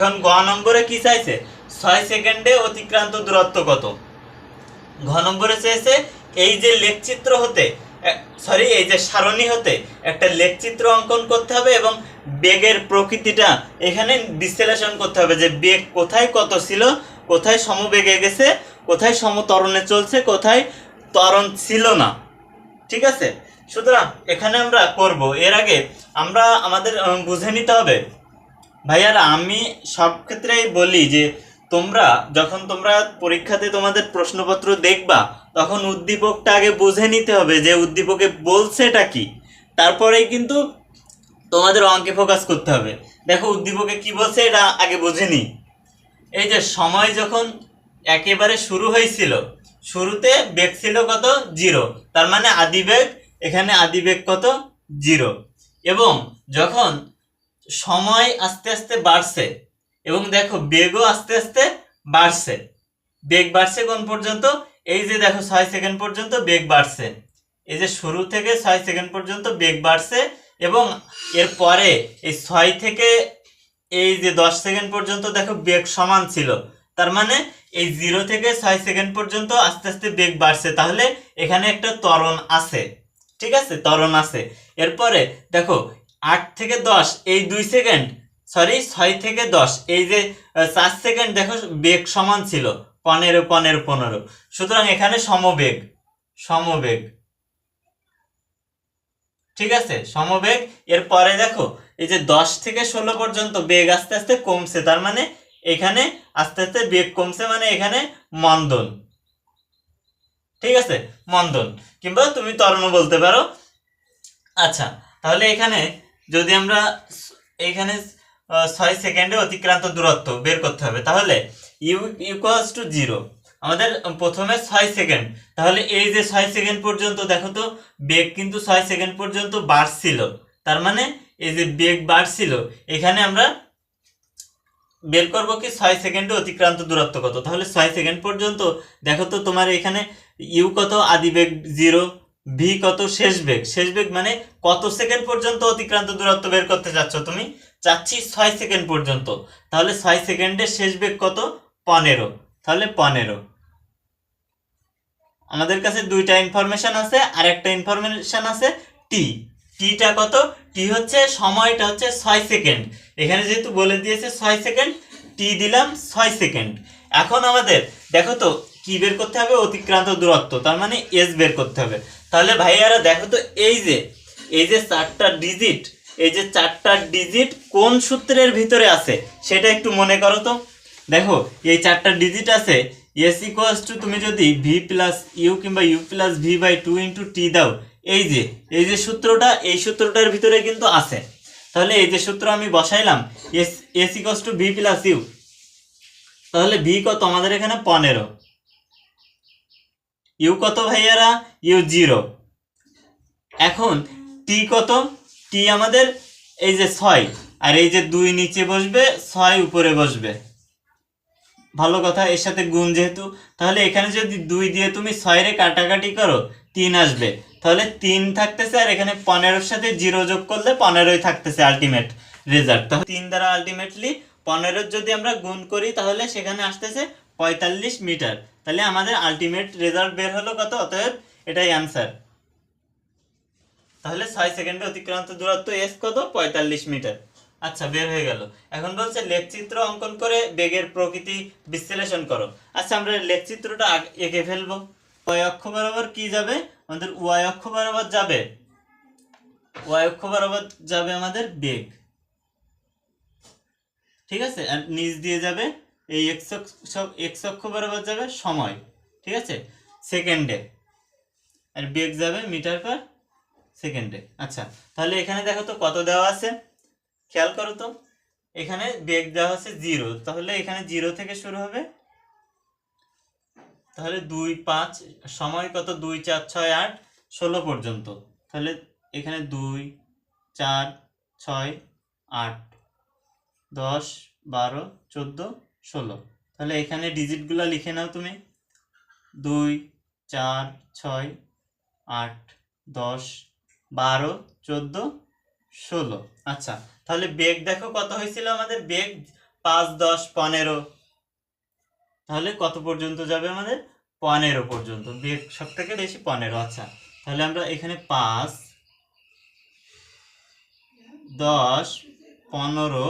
এখন গ নম্বরে কি চাইছে 6 সেকেন্ডে অতিক্রান্ত দূরত্ব কত। ঘ নম্বরে চেয়েছে এই যে লেখচিত্র হতে এই যে সারণী হতে একটা লেখচিত্র অঙ্কন করতে হবে এবং বেগের প্রকৃতিটা এখানে বিশ্লেষণ করতে হবে যে বেগ কোথায় কত ছিল, কোথায় সমবেগে গেছে, কোথায় সমত্বরণে চলছে, কোথায় ত্বরণ ছিল না। ঠিক আছে, সুতরাং এখানে আমরা করব। এর আগে আমরা আমাদের বুঝে নিতে হবে ভাইয়ারা, আমি সব ক্ষেত্রেই বলি যে তোমরা যখন পরীক্ষাতে তোমাদের প্রশ্নপত্র দেখবা তখন উদ্দীপকটা আগে বুঝে নিতে হবে যে উদ্দীপকে বলছেটা কি, তারপরেই কিন্তু তোমাদের অঙ্কে ফোকাস করতে হবে। দেখো উদ্দীপকে কি বলছে এটা আগে বুঝে নি। এই যে সময় যখন একেবারে শুরু হয়েছিল, শুরুতে বেগ ছিল কত 0, তার মানে আদিবেগ, এখানে আদিবেগ কত 0। এবং যখন সময় আস্তে আস্তে বাড়ছে এবং দেখো বেগও আস্তে আস্তে বাড়ছে, বেগ বাড়ছে কোন পর্যন্ত, এই যে দেখো 6 সেকেন্ড পর্যন্ত বেগ বাড়ছে, এই যে শুরু থেকে 6 সেকেন্ড পর্যন্ত বেগ বাড়ছে এবং এরপরে এই 6 থেকে এই যে 10 সেকেন্ড পর্যন্ত দেখো বেগ সমান ছিল, তার মানে এই 0 থেকে 6 সেকেন্ড পর্যন্ত আস্তে আস্তে বেগ বাড়ছে, তাহলে এখানে একটা ত্বরণ আছে। ঠিক আছে, ত্বরণ আছে। এরপরে দেখো 8 থেকে 10 এই 2 সেকেন্ড, 6 থেকে 10 এই যে 4 সেকেন্ড দেখো বেগ সমান ছিল 15 15 15, সুতরাং এখানে সমবেগ, সমবেগ। ঠিক আছে, সমবেগ। এরপরে দেখো এই যে 10 থেকে 16 পর্যন্ত বেগ আস্তে আস্তে কমছে, তার মানে এখানে আস্তে আস্তে বেগ কমছে, মানে এখানে মন্দন। ঠিক আছে, মন্দন, কিংবা তুমি ত্বরণ বলতে পারো। আচ্ছা, তাহলে এখানে যদি আমরা এখানে 6 সেকেন্ডে অতিক্রান্ত দূরত্ব বের করতে হবে, তাহলে ইউ ইকুয়ালস টু 0। আমাদের প্রথমে 6 সেকেন্ড, তাহলে এই যে 6 সেকেন্ড পর্যন্ত দেখো তো বেগ কিন্তু 6 সেকেন্ড পর্যন্ত বাড়ছিল, তার মানে এই যে বেগ বাড়ছিল, এখানে আমরা বের করব কি 6 সেকেন্ডে অতিক্রান্ত দূরত্ব কত। তাহলে 6 সেকেন্ড পর্যন্ত দেখো তো তোমার এখানে ইউ কত, আদিবেগ 0, ভি কত, শেষ বেগ। শেষ বেগ মানে কত সেকেন্ড পর্যন্ত অতিক্রান্ত দূরত্ব বের করতে যাচ্ছ তুমি, চাচ্ছি 6 সেকেন্ড পর্যন্ত, তাহলে 6 সেকেন্ডের শেষ বেগ কত 15, তাহলে 15। আমাদের কাছে দুইটা ইনফরমেশন আছে, আর একটা ইনফরমেশন আছে টি। টিটা কত, টি হচ্ছে সময়টা হচ্ছে 6 সেকেন্ড, এখানে যেহেতু বলে দিয়েছে 6 সেকেন্ড, টি দিলাম 6 সেকেন্ড। এখন আমাদের দেখো তো কি বের করতে হবে, অতিক্রান্ত দূরত্ব, তার মানে এস বের করতে হবে। তাহলে ভাইয়ারা দেখো তো এই যে 4টা ডিজিট, এই যে 4টা ডিজিট কোন সূত্রের ভিতরে আছে সেটা একটু মনে করো তো। দেখো এই 4টা ডিজিট আছে, এস ইকুয়ালস টু, তুমি যদি ভি প্লাস ইউ কিংবা U plus V by 2 into T দাও, এই যে সূত্রটা, এই সূত্রটার ভিতরে কিন্তু আছে। তাহলে এই যে সূত্র আমি বসাইলাম, S equals to V plus U, তাহলে ভি কত আমাদের এখানে 15, ইউ কত ভাইয়ারা, ইউ 0। এখন টি কত, টি আমাদের এই যে 6, আর এই যে 2 নিচে বসবে, 6 উপরে বসবে। ভালো কথা, এর সাথে গুণ যেহেতু, তাহলে এখানে যদি 2 দিয়ে তুমি 6 রে কাটাকাটি করো 3 আসবে, তাহলে 3 থাকতেছে, আর এখানে 15-এর সাথে 0 যোগ করলে 15ই থাকতেছে আলটিমেট রেজাল্ট। তাহলে 3 দ্বারা আলটিমেটলি 15 যদি আমরা গুণ করি তাহলে সেখানে আসতেছে 45 মিটার। তাহলে আমাদের আলটিমেট রেজাল্ট বের হলো কত, অতএব এটাই অ্যান্সার। তাহলে 6 সেকেন্ডে অতিক্রান্ত দূরত্ব এস কত, 45 মিটার। আচ্ছা, বের হয়ে গেল। এখন বলছে লেখচিত্র অঙ্কন করে বেগের প্রকৃতি বিশ্লেষণ করো। আচ্ছা, আমরা লেখচিত্রটা এঁকে ফেলবো। ওয়াই অক্ষ বরাবর কি যাবে, আমাদের ওয়াই অক্ষ বরাবর যাবে, ওয়াই অক্ষ বরাবর যাবে আমাদের বেগ। ঠিক আছে, আর নিচ দিয়ে যাবে এই এক্স অক্ষ বরাবর যাবে সময়। ঠিক আছে, সেকেন্ডে, আর বেগ যাবে মিটার পার সেকেন্ডে। আচ্ছা, তাহলে এখানে দেখো তো কত দেওয়া আছে, খেয়াল করো তো, এখানে বেগ দেওয়া আছে 0, তাহলে এখানে 0 থেকে শুরু হবে, তাহলে 2 5, সময় কত 2 4 6 8 16 পর্যন্ত, তাহলে এখানে 2 4 6 8 10 12 14 16, তাহলে এখানে ডিজিটগুলো লিখে নাও তুমি, 2 4 6 8 10 12 14 16। আচ্ছা, তাহলে বেগ দেখো কত হয়েছিল আমাদের, বেগ 5, 10, 15, তাহলে কত পর্যন্ত যাবে আমাদের? 15 পর্যন্ত। বেগ সব থেকে বেশি 15। আচ্ছা, তাহলে আমরা এখানে 5, 10, 15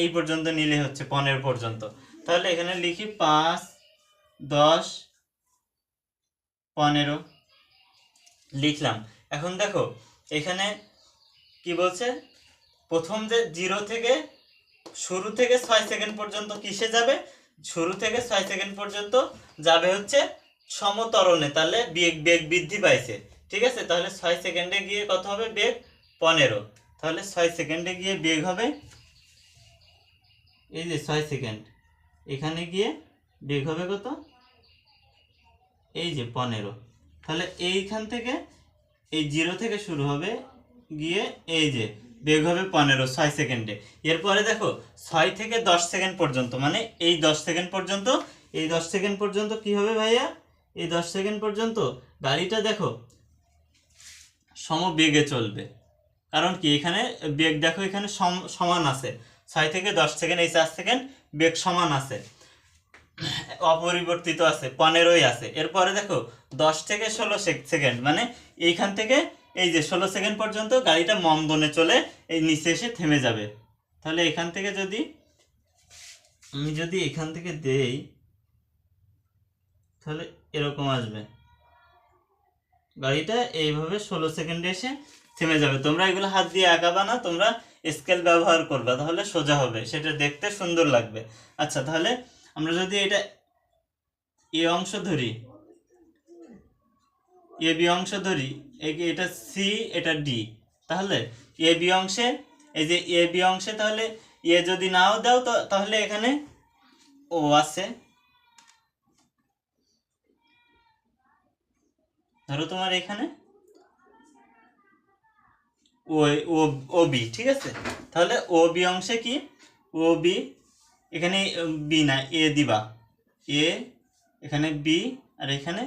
এই পর্যন্ত নিলে হচ্ছে 15 পর্যন্ত। তাহলে এখানে লিখি 5, 10, 15 লিখলাম। এখন দেখো এখানে কি বলছে, প্রথম যে 0 থেকে শুরু থেকে 6 সেকেন্ড পর্যন্ত কিসে যাবে? শুরু থেকে 6 সেকেন্ড পর্যন্ত যাবে হচ্ছে সমত্বরণে, তাহলে বেগ বেগ বৃদ্ধি পাইছে। ঠিক আছে, তাহলে 6 সেকেন্ডে গিয়ে কত হবে? বেগ 15। তাহলে 6 সেকেন্ডে গিয়ে বেগ হবে, এই যে 6 সেকেন্ড, এখানে গিয়ে বেগ হবে কত? এই যে 15। তাহলে এইখান থেকে এই 0 থেকে শুরু হবে, গিয়ে এই যে বেগ হবে 15 6 সেকেন্ডে। এরপরে দেখো 6 থেকে 10 সেকেন্ড পর্যন্ত, মানে এই 10 সেকেন্ড পর্যন্ত, এই 10 সেকেন্ড পর্যন্ত কি হবে ভাইয়া? এই 10 সেকেন্ড পর্যন্ত গাড়িটা দেখো সমবেগে চলবে। কারণ কি, এখানে বেগ দেখো এখানে সমান আছে, 6 থেকে 10 সেকেন্ড এই 4 সেকেন্ড বেগ সমান আছে, অপরিবর্তিত আছে, 15ই আছে। এরপরে দেখো 10 থেকে 16 সেকেন্ড, মানে এইখান থেকে এই যে 16 সেকেন্ড পর্যন্ত গাড়িটা মন্দনে চলে এই নিচে এসে থেমে যাবে। তাহলে এখান থেকে যদি আমি এখান থেকে দেই, তাহলে এরকম আসবে, গাড়িটা এইভাবে 16 সেকেন্ডে এসে থেমে যাবে। তোমরা এগুলো হাত দিয়ে আঁকাবা না, তোমরা স্কেল ব্যবহার করবা, তাহলে সোজা হবে, সেটা দেখতে সুন্দর লাগবে। আচ্ছা, তাহলে আমরা যদি এটা এ অংশ ধরি, এ বি অংশ ধরি, এটা সি, এটা ডি, তাহলে এ বি অংশে, এই যে এ বি অংশে, তাহলে এ যদি নাও দাও তাহলে এখানে ও আছে, ধরো তোমার এখানে ও ও ও বি, ঠিক আছে। তাহলে ও বি অংশে কি, ও বি, এখানে বি না এ দিবা, এ, এখানে বি, আর এখানে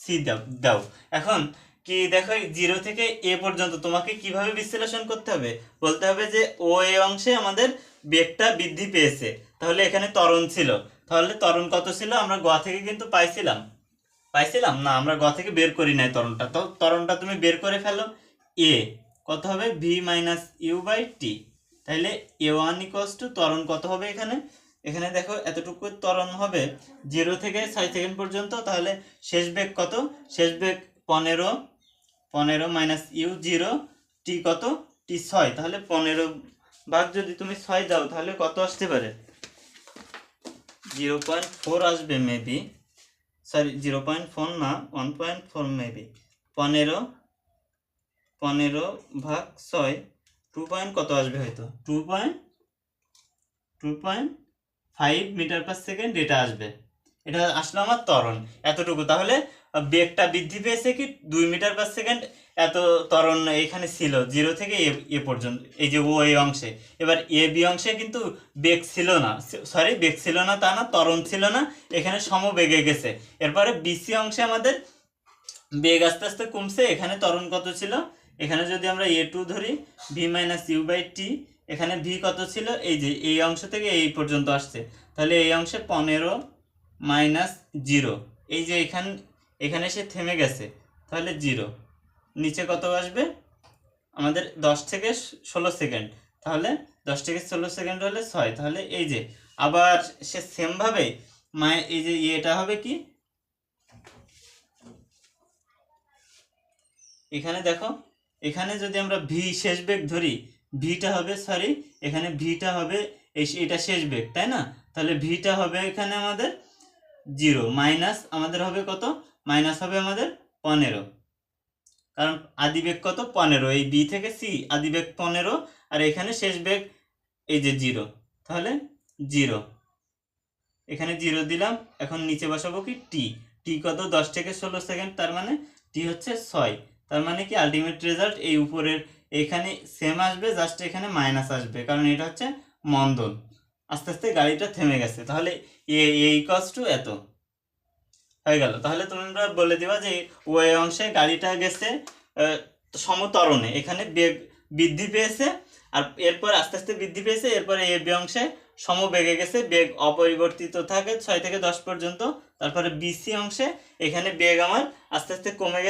সি দাও দাও। এখন কি দেখো, 0 থেকে এ পর্যন্ত তোমাকে কিভাবে বিশ্লেষণ করতে হবে? বলতে হবে যে ও এ অংশে আমাদের বেগটা বৃদ্ধি পেয়েছে, তাহলে এখানে ত্বরণ ছিল, তাহলে ত্বরণ কত ছিল? আমরা গ থেকে কিন্তু পাইছিলাম না, আমরা গ থেকে বের করি নাই ত্বরণটা, তো ত্বরণটা তুমি বের করে ফেলো। এ কত হবে? V minus you by T. তাহলে এ ওয়ান ইকুয়ালস টু ত্বরণ কত হবে এখানে? এখানে দেখো এতটুকু ত্বরণ হবে 0 থেকে 6 সেকেন্ড পর্যন্ত, তাহলে শেষ বেগ কত? শেষ বেগ 15 মাইনাস ইউ 0, টি কত? টি 6, তাহলে 15 ভাগ যদি তুমি 6 দাও তাহলে কত আসতে পারে? 0.4 আসবে মেবি, সরি 0.4 না, 1.4 মেবি। 15 ভাগ 6, 2 পয়েন্ট কত আসবে? হয়তো 2.5 মিটার পার সেকেন্ড এটা আসবে। এটা আসলে আমার ত্বরণ এতটুকু। তাহলে বেগটা বৃদ্ধি পেয়েছে কি 2 মিটার পার সেকেন্ড, এত ত্বরণ এখানে ছিল 0 থেকে এ পর্যন্ত, এই যে ও এই অংশে। এবার এ বি অংশে কিন্তু বেগ ছিল না, সরি বেগ ছিল না তা না, ত্বরণ ছিল না, এখানে সমবেগে গেছে। এরপরে বিসি অংশে আমাদের বেগ আস্তে আস্তে কমছে, এখানে ত্বরণ কত ছিল? এখানে যদি আমরা এ টু ধরি, V minus you by T, এখানে ভি কত ছিল? এই যে এই অংশ থেকে এই পর্যন্ত আসছে, তাহলে এই অংশে 15 মাইনাস 0, এই যে এখানে সে থেমে গেছে, তাহলে 0, নিচে কত আসবে আমাদের? 10 থেকে 16 সেকেন্ড, তাহলে 10 থেকে 16 সেকেন্ড হলে 6, তাহলে এই যে আবার সে সেমভাবে এই যে এটা হবে কি, এখানে দেখো, এখানে যদি আমরা ভি শেষ বেগ ধরি, ভিটা হবে, সরি এখানে ভিটা হবে এটা শেষ বেগ, তাই না? তাহলে ভিটা হবে এখানে আমাদের 0, মাইনাস আমাদের হবে কত? মাইনাস হবে আমাদের 15, কারণ আদি বেগ কত? 15, এই বি থেকে সি আদি বেগ 15, আর এখানে শেষ বেগ এই যে 0, তাহলে 0, এখানে 0 দিলাম। এখন নিচে বসাবো কি? টি, টি কত? 10 থেকে 16 সেকেন্ড, তার মানে টি হচ্ছে 6, তার মানে কি আলটিমেট রেজাল্ট এই উপরের এখানে সেম আসবে, জাস্ট এখানে মাইনাস আসবে, কারণ এটা হচ্ছে মন্দন, আস্তে আস্তে গাড়িটা থেমে গেছে। তাহলে এ ইকুয়ালস টু এত হয়ে গেল। তাহলে তোমরা বলে দিবা যে ও এই অংশে গাড়িটা গেছে সমত্বরণে, এখানে বেগ বৃদ্ধি পেয়েছে, আর এরপর আস্তে আস্তে বৃদ্ধি পেয়েছে, এরপরে এ বি অংশে সমবেগে গেছে, বেগ অপরিবর্তিত থাকে 6 থেকে 10 পর্যন্ত। তারপরে বিসি অংশে এখানে বেগ আমার আস্তে আস্তে কমে গেছে।